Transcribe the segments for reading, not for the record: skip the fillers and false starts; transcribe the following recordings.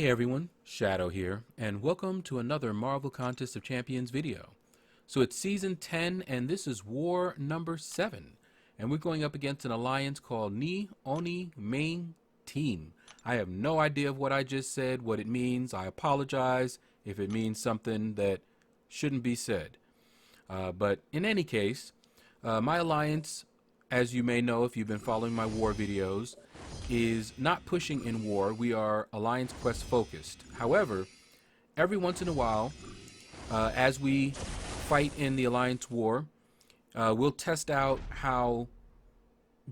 Hey everyone, Shaedow here, and welcome to another Marvel Contest of Champions video. So it's Season 10, and this is War number 7, and we're going up against an alliance called Ni Oni Main Team. I have no idea of what I just said, what it means. I apologize if it means something that shouldn't be said. But in any case, my alliance, as you may know if you've been following my war videos, is not pushing in war. We are Alliance Quest focused. However, every once in a while, as we fight in the Alliance War, we'll test out how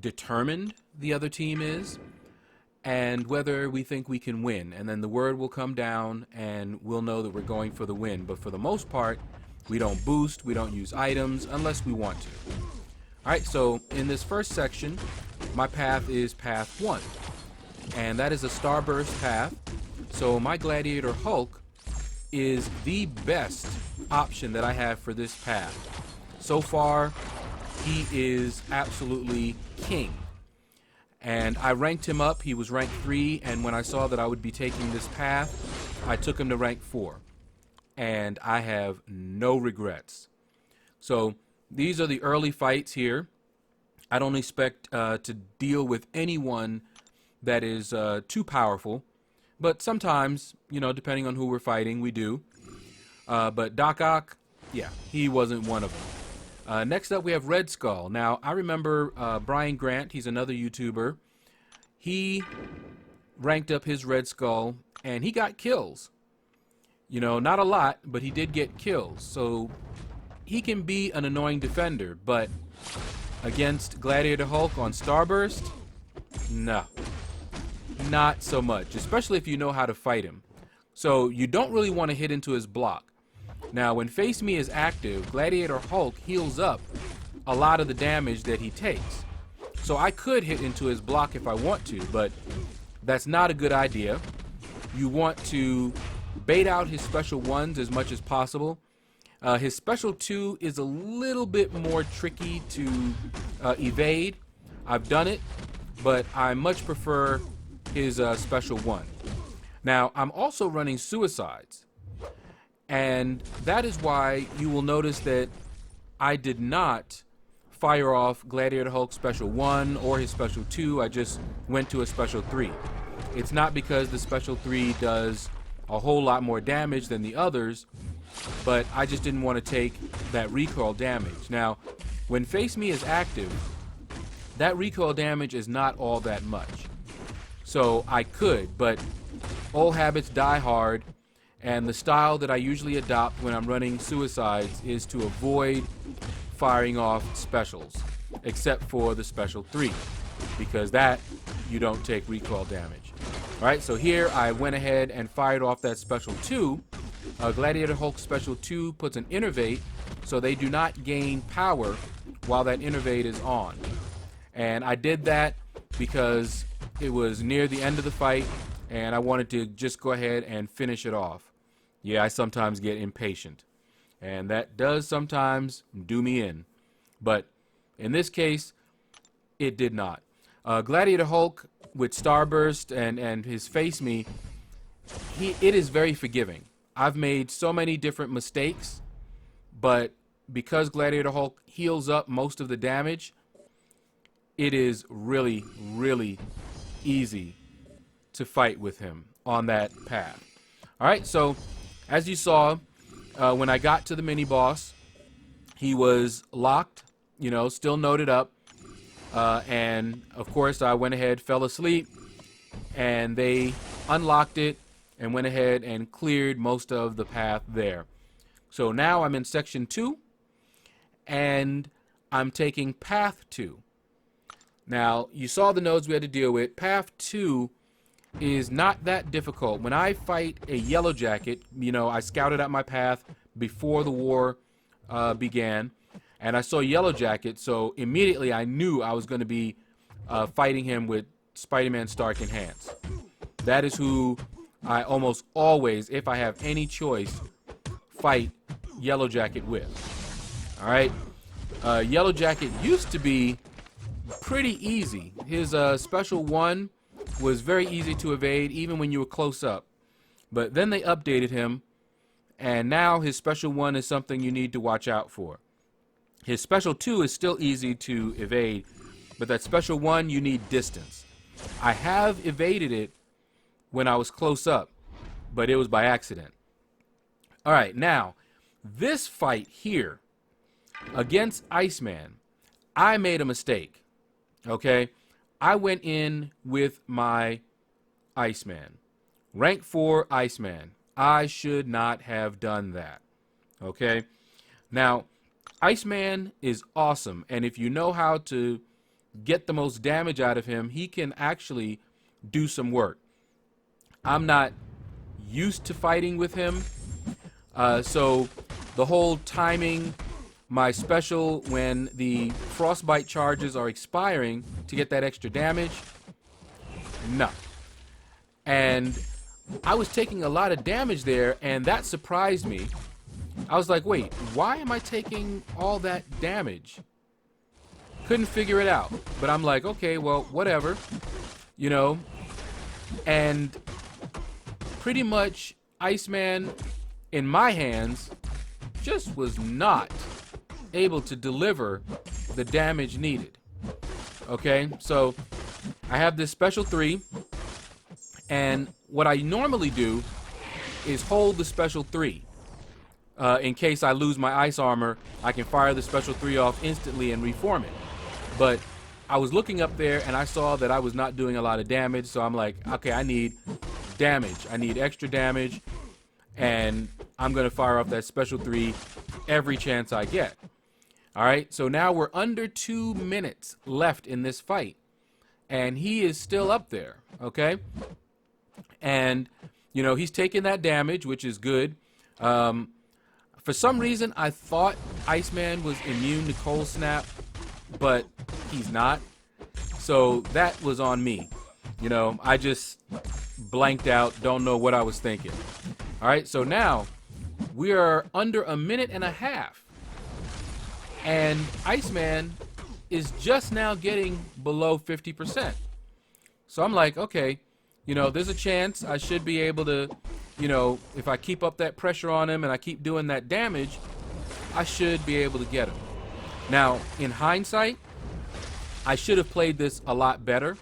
determined the other team is and whether we think we can win. And then the word will come down and we'll know that we're going for the win. But for the most part, we don't boost, we don't use items unless we want to. Alright, so in this first section, my path is path 1, and that is a starburst path. So my Gladiator Hulk is the best option that I have for this path. So far, he is absolutely king. And I ranked him up. He was rank 3, and when I saw that I would be taking this path, I took him to rank 4. And I have no regrets. So these are the early fights here. I don't expect to deal with anyone that is too powerful, but sometimes, you know, depending on who we're fighting, we do. But Doc Ock, yeah, he wasn't one of them. Next up, we have Red Skull. Now, I remember Brian Grant, he's another YouTuber. He ranked up his Red Skull, and he got kills. You know, not a lot, but he did get kills. So he can be an annoying defender, but against Gladiator Hulk on Starburst, no, not so much, especially if you know how to fight him. So you don't really want to hit into his block. Now, when Face Me is active, Gladiator Hulk heals up a lot of the damage that he takes. So I could hit into his block if I want to, but that's not a good idea. You want to bait out his special ones as much as possible. His special 2 is a little bit more tricky to evade. I've done it, but I much prefer his special 1. Now, I'm also running suicides, and that is why you will notice that I did not fire off Gladiator Hulk special 1 or his special 2. I just went to a special 3. It's not because the special 3 does a whole lot more damage than the others, but I just didn't want to take that recoil damage. Now, when Face Me is active, that recoil damage is not all that much. So I could, but old habits die hard, and the style that I usually adopt when I'm running suicides is to avoid firing off specials, except for the special 3, because that you don't take recoil damage. Alright, so here I went ahead and fired off that special 2. Gladiator Hulk special 2 puts an innervate, so they do not gain power while that innervate is on. And I did that because it was near the end of the fight, and I wanted to just go ahead and finish it off. Yeah, I sometimes get impatient, and that does sometimes do me in. But in this case, it did not. Gladiator Hulk with Starburst and his Face Me, it is very forgiving. I've made so many different mistakes, but because Gladiator Hulk heals up most of the damage, it is really, really easy to fight with him on that path. Alright, so as you saw, when I got to the mini-boss, he was locked, you know, still noted up, and of course I went ahead, fell asleep, and they unlocked it, and went ahead and cleared most of the path there. So now I'm in section 2, and I'm taking path 2. Now, you saw the nodes we had to deal with. Path 2 is not that difficult. When I fight a Yellow Jacket, you know, I scouted out my path before the war began, and I saw Yellow Jacket, so immediately I knew I was going to be fighting him with Spider-Man Stark Enhanced. That is who I almost always, if I have any choice, fight Yellow Jacket with. Alright? Yellow Jacket used to be pretty easy. His special 1 was very easy to evade even when you were close up. But then they updated him, and now his special 1 is something you need to watch out for. His special 2 is still easy to evade, but that special 1, you need distance. I have evaded it when I was close up, but it was by accident. All right, now, this fight here against Iceman, I made a mistake, okay? I went in with my Iceman. Rank 4 Iceman. I should not have done that, okay? Now, Iceman is awesome, and if you know how to get the most damage out of him, he can actually do some work. I'm not used to fighting with him, so the whole timing my special when the frostbite charges are expiring to get that extra damage, no. And I was taking a lot of damage there, and that surprised me. I was like, wait, why am I taking all that damage? Couldn't figure it out. But I'm like, okay, well, whatever. You know, and pretty much Iceman in my hands just was not able to deliver the damage needed. Okay, so I have this special 3, and what I normally do is hold the special 3. In case I lose my ice armor, I can fire the special 3 off instantly and reform it. But I was looking up there and I saw that I was not doing a lot of damage, so I'm like, okay, I need damage. I need extra damage, and I'm going to fire off that special 3 every chance I get. All right, so now we're under 2 minutes left in this fight, and he is still up there, okay? And, you know, he's taking that damage, which is good. For some reason, I thought Iceman was immune to cold snap, but he's not. So that was on me. You know, I just blanked out, don't know what I was thinking. All right, so now we are under 1.5 minutes. And Iceman is just now getting below 50%. So I'm like, okay, you know, there's a chance I should be able to, you know, if I keep up that pressure on him and I keep doing that damage, I should be able to get him. Now, in hindsight, I should have played this a lot better.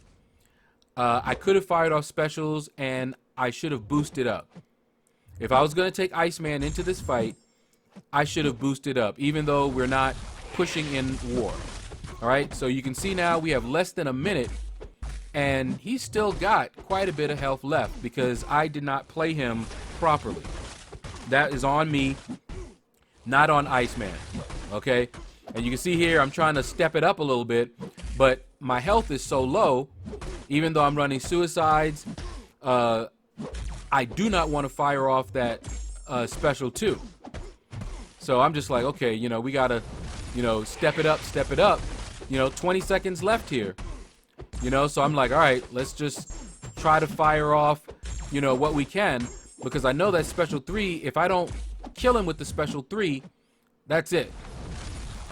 I could have fired off specials, and I should have boosted up. If I was going to take Iceman into this fight, I should have boosted up, even though we're not pushing in war. All right, so you can see now we have less than 1 minute, and he's still got quite a bit of health left because I did not play him properly. That is on me, not on Iceman, okay? And you can see here I'm trying to step it up a little bit, but my health is so low, even though I'm running suicides, I do not want to fire off that special 2. So I'm just like, okay, you know, we got to, you know, step it up, step it up. You know, 20 seconds left here. You know, so I'm like, all right, let's just try to fire off, you know, what we can, because I know that special 3, if I don't kill him with the special 3, that's it.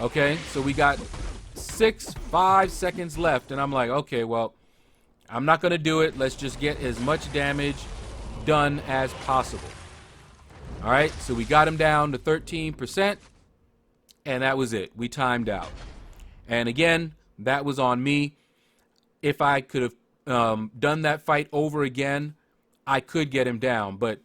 Okay, so we got 5 seconds left, and I'm like, okay, well, I'm not going to do it. Let's just get as much damage done as possible. All right, so we got him down to 13%, and that was it. We timed out. And again, that was on me. If I could have done that fight over again, I could get him down. But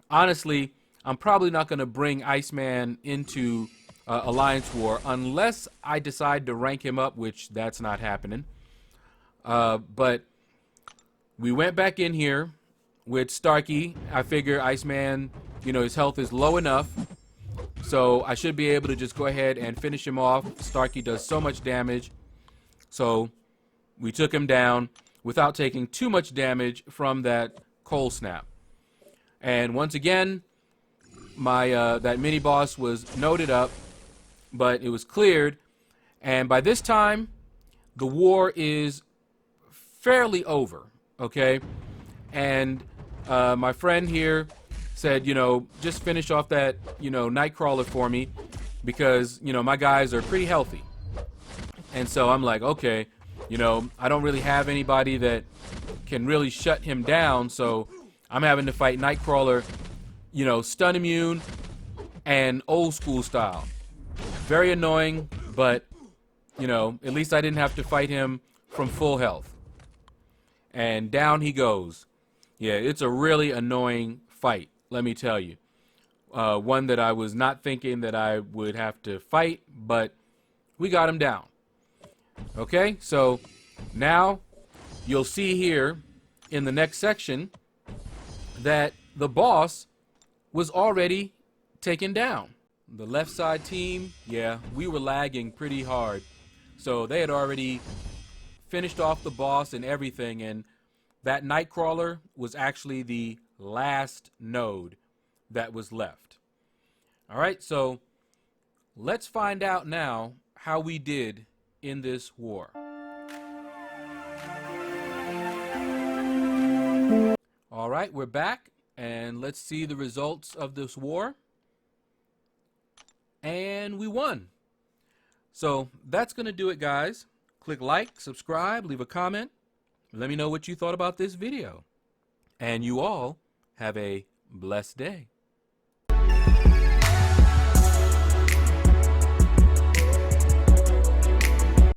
honestly, I'm probably not going to bring Iceman into Alliance War unless I decide to rank him up, which that's not happening. But we went back in here with Starkey. I figure Iceman, you know, his health is low enough, so I should be able to just go ahead and finish him off. Starkey does so much damage, so we took him down without taking too much damage from that cold snap. And once again, my that mini boss was noted up, but it was cleared. And by this time, the war is fairly over, okay? And my friend here said, you know, just finish off that, you know, Nightcrawler for me because, you know, my guys are pretty healthy. And so I'm like, okay, you know, I don't really have anybody that can really shut him down, so I'm having to fight Nightcrawler, you know, stun immune and old school style. Very annoying, but, you know, at least I didn't have to fight him from full health. And down he goes. Yeah, it's a really annoying fight, let me tell you. One that I was not thinking that I would have to fight, but we got him down. Okay, so now you'll see here in the next section that the boss was already taken down. The left side team, yeah, we were lagging pretty hard. So they had already finished off the boss and everything, and that Nightcrawler was actually the last node that was left. All right, so let's find out now how we did in this war. All right, we're back, and let's see the results of this war. And we won. So that's going to do it, guys. Click like, subscribe, leave a comment. Let me know what you thought about this video. And you all have a blessed day.